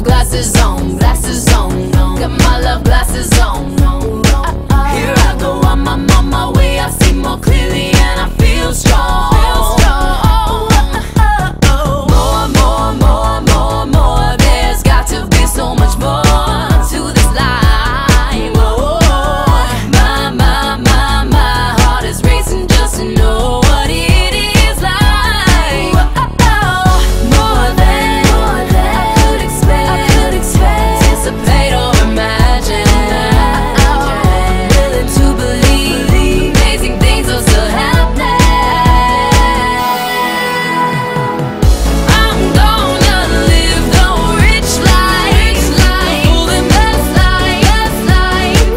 Glasses on, got my love glasses on. Here I go, I'm on my way. I see more clearly and I feel strong. More. There's got to be so much more to this life. My heart is racing just to know what it is like. More than I could expect, anticipate or imagine. Willing to believe amazing things are still happening. I'm gonna live the rich life, full and best life.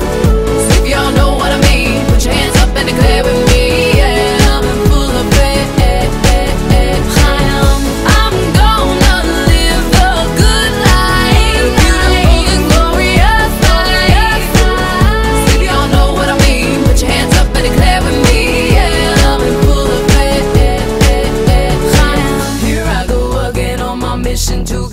So if y'all know what I mean, put your hands up and declare with me. Yeah, I'm full of faith. I'm gonna live the good life, beautiful and glorious life. So if y'all know what I mean, put your hands up and declare with me. Yeah, I'm full of faith. Here I go again on my mission to